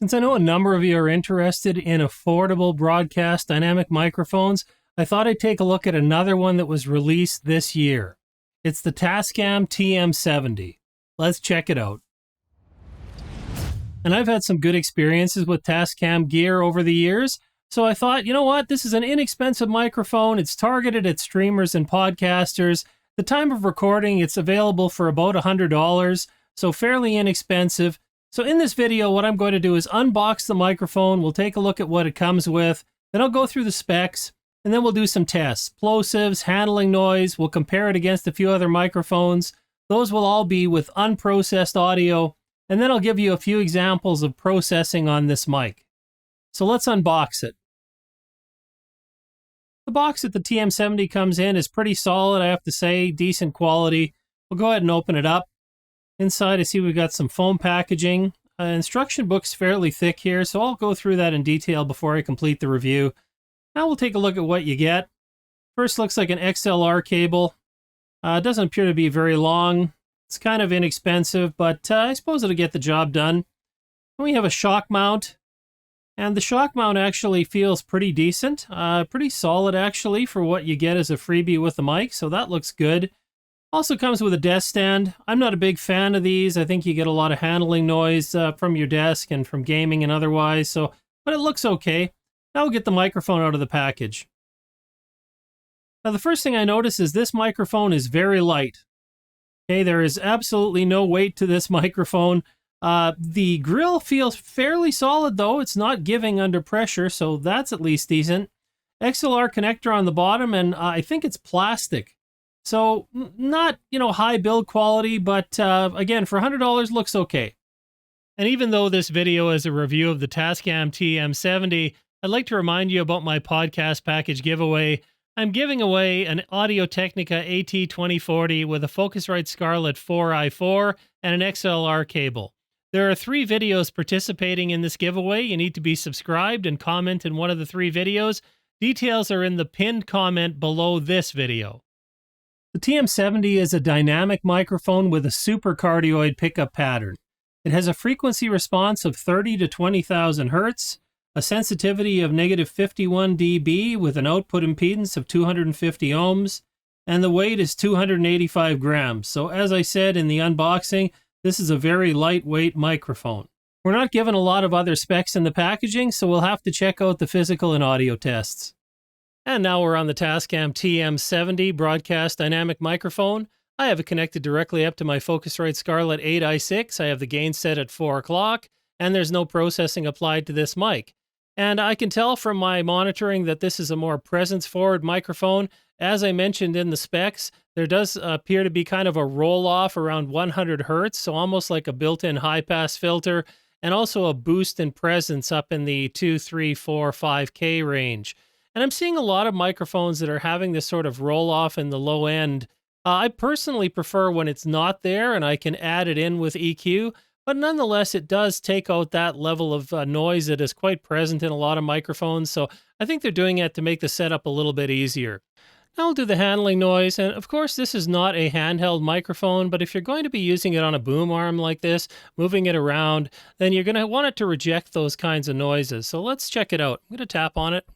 Since I know a number of you are interested in affordable broadcast dynamic microphones, I thought I'd take a look at another one that was released this year. It's the Tascam TM70. Let's check it out. And I've had some good experiences with Tascam gear over the years, so I thought, you know what, this is an inexpensive microphone. It's targeted at streamers and podcasters. The time of recording, it's available for about $100, so fairly inexpensive. So in this video, what I'm going to do is unbox the microphone. We'll take a look at what it comes with. Then I'll go through the specs, and then we'll do some tests. Plosives, handling noise. We'll compare it against a few other microphones. Those will all be with unprocessed audio. And then I'll give you a few examples of processing on this mic. So let's unbox it. The box that the TM70 comes in is pretty solid, I have to say, decent quality. We'll go ahead and open it up. Inside, I see we've got some foam packaging. Instruction book's fairly thick here, so I'll go through that in detail before I complete the review. Now we'll take a look at what you get. First, looks like an XLR cable. It doesn't appear to be very long. It's kind of inexpensive, but I suppose it'll get the job done. We have a shock mount, and the shock mount actually feels pretty decent. Pretty solid, actually, for what you get as a freebie with the mic, so that looks good. Also comes with a desk stand. I'm not a big fan of these. I think you get a lot of handling noise from your desk and from gaming and otherwise, but it looks okay. Now we'll get the microphone out of the package. Now the first thing I notice is this microphone is very light. Okay, there is absolutely no weight to this microphone. The grill feels fairly solid though. It's not giving under pressure, so that's at least decent. XLR connector on the bottom, and I think it's plastic. So not, high build quality, but again, for $100 looks okay. And even though this video is a review of the Tascam TM70, I'd like to remind you about my podcast package giveaway. I'm giving away an Audio-Technica AT2040 with a Focusrite Scarlett 4i4 and an XLR cable. There are 3 videos participating in this giveaway. You need to be subscribed and comment in one of the 3 videos. Details are in the pinned comment below this video. The TM70 is a dynamic microphone with a supercardioid pickup pattern. It has a frequency response of 30 to 20,000 Hertz, a sensitivity of -51 dB with an output impedance of 250 ohms, and the weight is 285 grams. So as I said in the unboxing, this is a very lightweight microphone. We're not given a lot of other specs in the packaging, so we'll have to check out the physical and audio tests. And now we're on the Tascam TM70 broadcast dynamic microphone. I have it connected directly up to my Focusrite Scarlett 8i6. I have the gain set at 4 o'clock, and there's no processing applied to this mic. And I can tell from my monitoring that this is a more presence-forward microphone. As I mentioned in the specs, there does appear to be kind of a roll-off around 100 Hertz, so almost like a built-in high-pass filter, and also a boost in presence up in the 2, 3, 4, 5K range. And I'm seeing a lot of microphones that are having this sort of roll-off in the low end. I personally prefer when it's not there and I can add it in with EQ, but nonetheless, it does take out that level of noise that is quite present in a lot of microphones, so I think they're doing it to make the setup a little bit easier. Now I'll do the handling noise, and of course this is not a handheld microphone, but if you're going to be using it on a boom arm like this, moving it around, then you're going to want it to reject those kinds of noises. So let's check it out. I'm going to tap on it.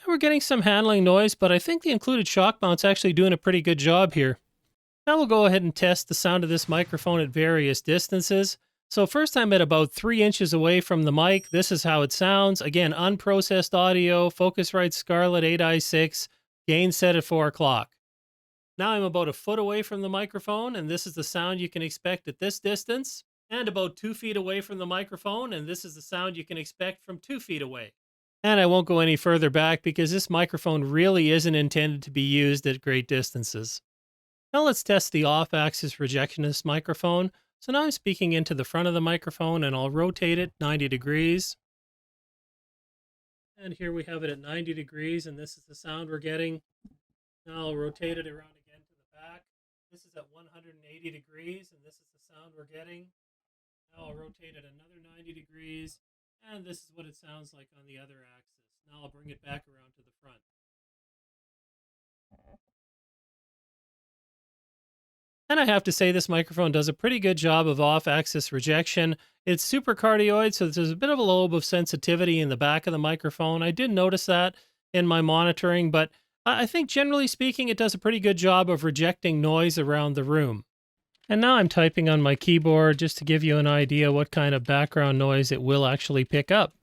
We're getting some handling noise, but I think the included shock mount's actually doing a pretty good job here. Now we'll go ahead and test the sound of this microphone at various distances. So first I'm at about 3 inches away from the mic. This is how it sounds. Again, unprocessed audio, Focusrite Scarlett 8i6, gain set at 4 o'clock. Now I'm about a foot away from the microphone, and this is the sound you can expect at this distance. And about 2 feet away from the microphone, and this is the sound you can expect from 2 feet away. And I won't go any further back because this microphone really isn't intended to be used at great distances. Now let's test the off-axis rejection of this microphone. So now I'm speaking into the front of the microphone and I'll rotate it 90 degrees. And here we have it at 90 degrees and this is the sound we're getting. Now I'll rotate it around again to the back. This is at 180 degrees and this is the sound we're getting. Now I'll rotate it another 90 degrees. And this is what it sounds like on the other axis. Now I'll bring it back around to the front. And I have to say, this microphone does a pretty good job of off-axis rejection. It's super cardioid, so there's a bit of a lobe of sensitivity in the back of the microphone. I did notice that in my monitoring, but I think generally speaking, it does a pretty good job of rejecting noise around the room. And now I'm typing on my keyboard just to give you an idea what kind of background noise it will actually pick up.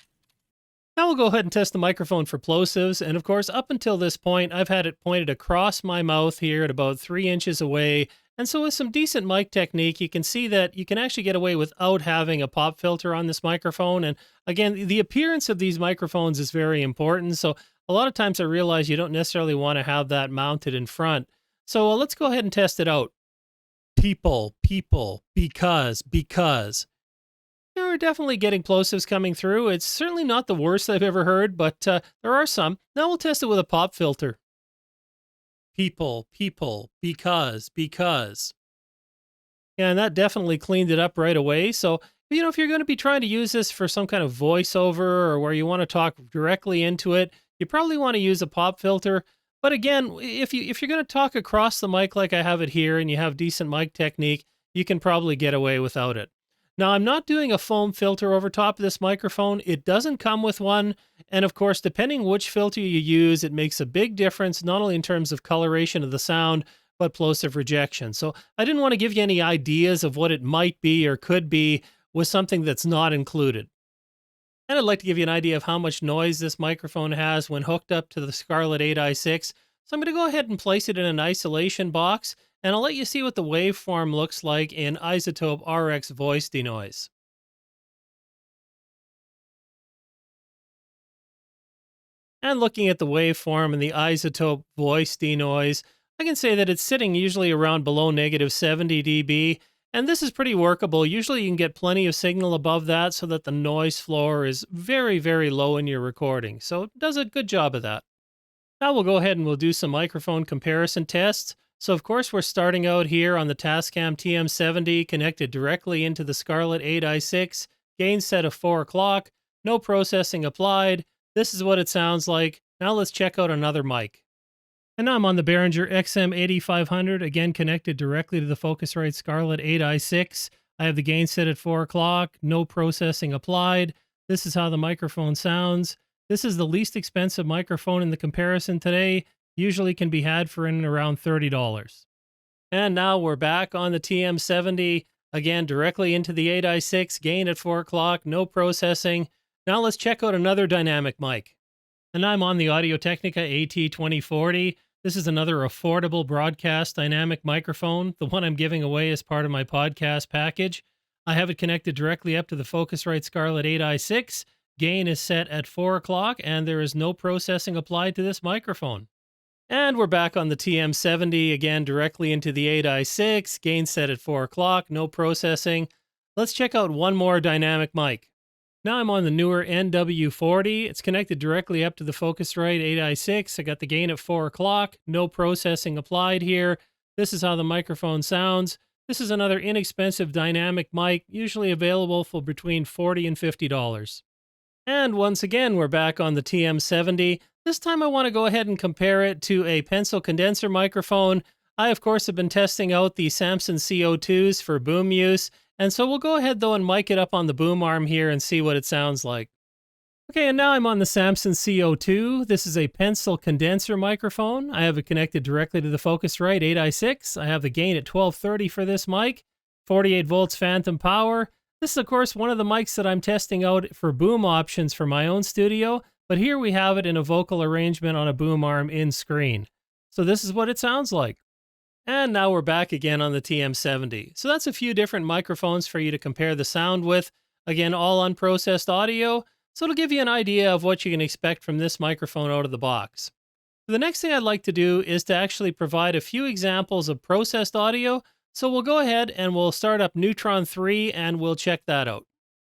Now we'll go ahead and test the microphone for plosives, and of course, up until this point, I've had it pointed across my mouth here at about 3 inches away, and so with some decent mic technique, you can see that you can actually get away without having a pop filter on this microphone. And again, the appearance of these microphones is very important, so a lot of times I realize you don't necessarily want to have that mounted in front. So let's go ahead and test it out. People, because. Yeah, we're definitely getting plosives coming through. It's certainly not the worst I've ever heard, but there are some. Now we'll test it with a pop filter. People, because. Yeah, and that definitely cleaned it up right away. So, if you're going to be trying to use this for some kind of voiceover or where you want to talk directly into it, you probably want to use a pop filter. But again, if you're going to talk across the mic like I have it here and you have decent mic technique, you can probably get away without it. Now, I'm not doing a foam filter over top of this microphone. It doesn't come with one. And of course, depending which filter you use, it makes a big difference, not only in terms of coloration of the sound, but plosive rejection. So I didn't want to give you any ideas of what it might be or could be with something that's not included. And I'd like to give you an idea of how much noise this microphone has when hooked up to the Scarlett 8i6. So I'm going to go ahead and place it in an isolation box, and I'll let you see what the waveform looks like in iZotope RX voice denoise. And looking at the waveform and the iZotope voice denoise, I can say that it's sitting usually around below negative 70 dB, and this is pretty workable. Usually you can get plenty of signal above that so that the noise floor is very, very low in your recording. So it does a good job of that. Now we'll go ahead and we'll do some microphone comparison tests. So of course we're starting out here on the Tascam TM70 connected directly into the Scarlett 8i6, gain set of 4 o'clock, no processing applied. This is what it sounds like. Now let's check out another mic. And now I'm on the Behringer XM8500, again connected directly to the Focusrite Scarlett 8i6. I have the gain set at 4 o'clock, no processing applied. This is how the microphone sounds. This is the least expensive microphone in the comparison today. Usually can be had for in and around $30. And now we're back on the TM70, again directly into the 8i6, gain at 4 o'clock, no processing. Now let's check out another dynamic mic. And I'm on the Audio-Technica AT2040. This is another affordable broadcast dynamic microphone, the one I'm giving away as part of my podcast package. I have it connected directly up to the Focusrite Scarlett 8i6. Gain is set at 4 o'clock, and there is no processing applied to this microphone. And we're back on the TM70, again directly into the 8i6. Gain set at 4 o'clock, no processing. Let's check out one more dynamic mic. Now I'm on the newer NW40. It's connected directly up to the Focusrite 8i6. I got the gain at 4 o'clock. No processing applied here. This is how the microphone sounds. This is another inexpensive dynamic mic, usually available for between $40 and $50. And once again, we're back on the TM70. This time I want to go ahead and compare it to a pencil condenser microphone. I, of course, have been testing out the Samson CO2s for boom use. And so we'll go ahead, though, and mic it up on the boom arm here and see what it sounds like. Okay, and now I'm on the Samson CO2. This is a pencil condenser microphone. I have it connected directly to the Focusrite 8i6. I have the gain at 1230 for this mic, 48 volts phantom power. This is, of course, one of the mics that I'm testing out for boom options for my own studio, but here we have it in a vocal arrangement on a boom arm in screen. So this is what it sounds like. And now we're back again on the TM70. So that's a few different microphones for you to compare the sound with. Again, all unprocessed audio. So it'll give you an idea of what you can expect from this microphone out of the box. The next thing I'd like to do is to actually provide a few examples of processed audio. So we'll go ahead and we'll start up Neutron 3 and we'll check that out.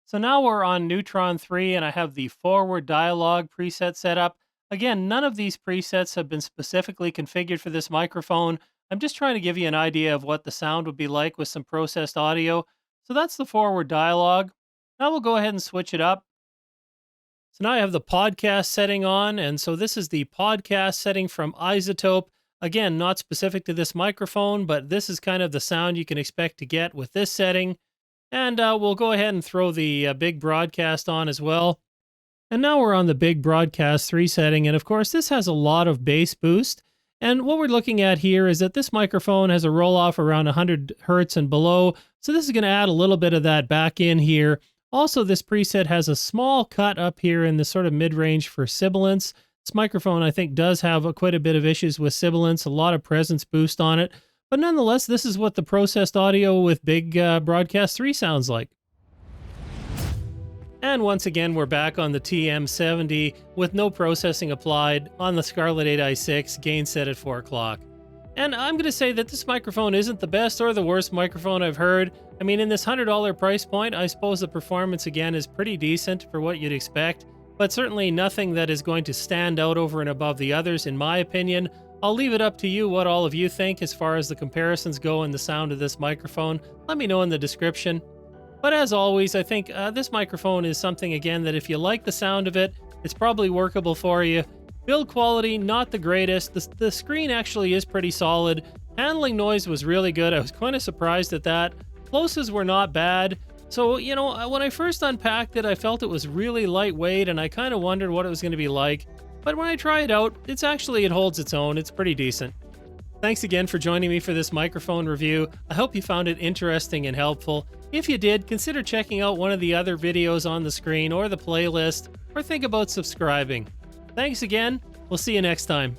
So now we're on Neutron 3 and I have the forward dialogue preset set up. Again, none of these presets have been specifically configured for this microphone. I'm just trying to give you an idea of what the sound would be like with some processed audio. So that's the forward dialogue. Now we'll go ahead and switch it up. So now I have the podcast setting on, and so this is the podcast setting from iZotope. Again, not specific to this microphone, but this is kind of the sound you can expect to get with this setting. And we'll go ahead and throw the big broadcast on as well. And now we're on the big broadcast 3 setting, and of course this has a lot of bass boost. And what we're looking at here is that this microphone has a roll-off around 100 hertz and below, so this is going to add a little bit of that back in here. Also, this preset has a small cut up here in the sort of mid-range for sibilance. This microphone, I think, does have quite a bit of issues with sibilance, a lot of presence boost on it. But nonetheless, this is what the processed audio with big broadcast 3 sounds like. And once again, we're back on the TM70 with no processing applied on the Scarlett 8i6, gain set at 4 o'clock. And I'm going to say that this microphone isn't the best or the worst microphone I've heard. I mean, in this $100 price point, I suppose the performance again is pretty decent for what you'd expect, but certainly nothing that is going to stand out over and above the others, in my opinion. I'll leave it up to you what all of you think as far as the comparisons go in the sound of this microphone. Let me know in the description. But as always, I think this microphone is something, again, that if you like the sound of it, it's probably workable for you. Build quality, not the greatest. The screen actually is pretty solid. Handling noise was really good. I was kind of surprised at that. Plosives were not bad. So, you know, when I first unpacked it, I felt it was really lightweight, and I kind of wondered what it was going to be like. But when I try it out, it holds its own. It's pretty decent. Thanks again for joining me for this microphone review. I hope you found it interesting and helpful. If you did, consider checking out one of the other videos on the screen or the playlist, or think about subscribing. Thanks again. We'll see you next time.